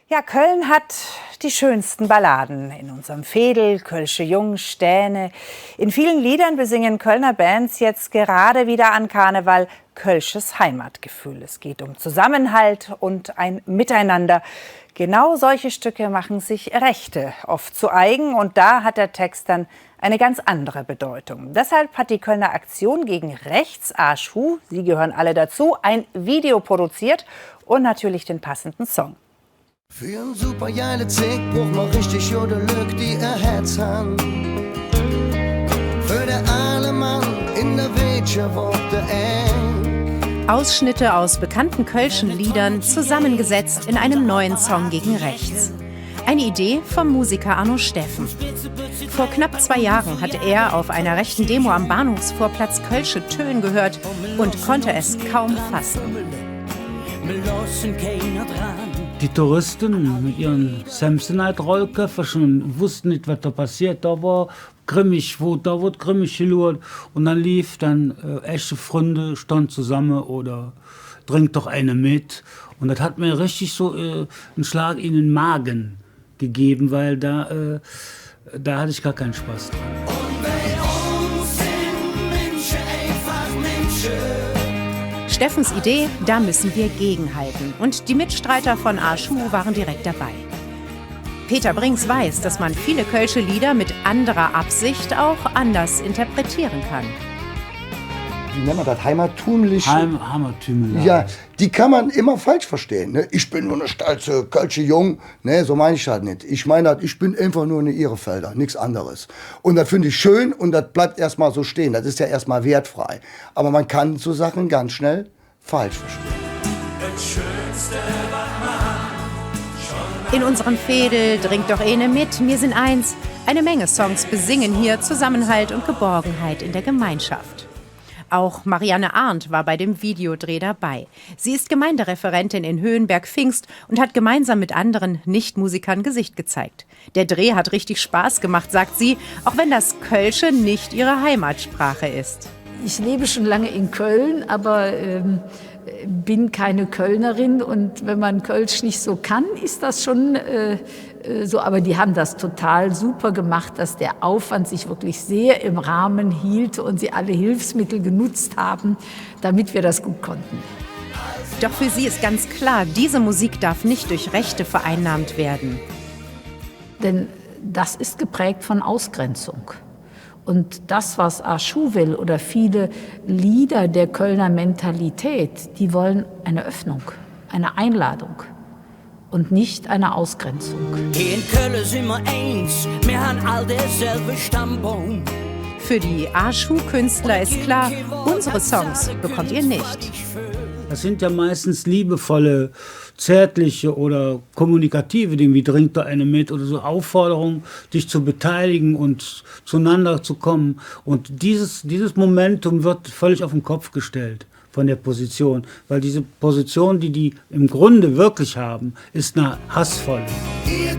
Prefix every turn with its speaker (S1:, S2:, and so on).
S1: Ja, Köln hat die schönsten Balladen in unserem Veedel, Kölsche Jung, Stäne. In vielen Liedern besingen Kölner Bands jetzt gerade wieder an Karneval kölsches Heimatgefühl. Es geht um Zusammenhalt und ein Miteinander. Genau solche Stücke machen sich Rechte oft zu eigen und da hat der Text dann eine ganz andere Bedeutung. Deshalb hat die Kölner Aktion gegen Rechts, Aschhu, Sie gehören alle dazu, ein Video produziert und natürlich den passenden Song.
S2: Für ein super geile Zick braucht man richtig oder Glück, die ein Herz haben. Für der alle Mann in der Wäsche wurde eng.
S3: Ausschnitte aus bekannten kölschen Liedern zusammengesetzt in einem neuen Song gegen Rechts. Eine Idee vom Musiker Arno Steffen. Vor knapp 2 Jahren hat er auf einer rechten Demo am Bahnhofsvorplatz kölsche Töne gehört und konnte es kaum fassen.
S4: Die Touristen mit ihren Samsonite-Rollköfferchen wussten nicht, was da passiert. Da war grimmig, da wurde grimmig gelurrt. Und dann lief echte Freunde, stand zusammen oder trink doch eine mit. Und das hat mir richtig so einen Schlag in den Magen gegeben, weil da hatte ich gar keinen Spaß dran.
S2: Und bei uns sind Menschen einfach Menschen.
S3: Steffens Idee, da müssen wir gegenhalten. Und die Mitstreiter von Aschhu waren direkt dabei. Peter Brinks weiß, dass man viele kölsche Lieder mit anderer Absicht auch anders interpretieren kann.
S5: Wie nennt man das? Heimatumliche?
S4: Heimatumlich.
S5: Ja, die kann man immer falsch verstehen. Ne? Ich bin nur eine stolze kölsche Jung. Ne, so meine ich das nicht. Ich meine das, ich bin einfach nur eine Ehrenfelder, nichts anderes. Und das finde ich schön und das bleibt erstmal so stehen. Das ist ja erstmal wertfrei. Aber man kann so Sachen ganz schnell falsch verstehen.
S3: In unserem Veedel dringt doch eine mit, wir sind eins. Eine Menge Songs besingen hier Zusammenhalt und Geborgenheit in der Gemeinschaft. Auch Marianne Arndt war bei dem Videodreh dabei. Sie ist Gemeindereferentin in Höhenberg-Pfingst und hat gemeinsam mit anderen Nichtmusikern Gesicht gezeigt. Der Dreh hat richtig Spaß gemacht, sagt sie, auch wenn das Kölsche nicht ihre Heimatsprache ist.
S6: Ich lebe schon lange in Köln, aber bin keine Kölnerin. Und wenn man Kölsch nicht so kann, ist das schon so. Aber die haben das total super gemacht, dass der Aufwand sich wirklich sehr im Rahmen hielt und sie alle Hilfsmittel genutzt haben, damit wir das gut konnten.
S3: Doch für sie ist ganz klar, diese Musik darf nicht durch Rechte vereinnahmt werden.
S6: Denn das ist geprägt von Ausgrenzung. Und das, was Aschhu will oder viele Lieder der Kölner Mentalität, die wollen eine Öffnung, eine Einladung und nicht eine Ausgrenzung.
S7: In Köln sind wir eins, wir haben all derselbe Stammbaum.
S3: Für die Aschhu-Künstler ist klar, unsere Songs bekommt ihr nicht.
S4: Das sind ja meistens liebevolle, zärtliche oder kommunikative Dinge, wie trinkt da eine mit oder so Aufforderungen, dich zu beteiligen und zueinander zu kommen. Und dieses Momentum wird völlig auf den Kopf gestellt von der Position, weil diese Position, die im Grunde wirklich haben, ist eine hassvolle.
S2: Ihr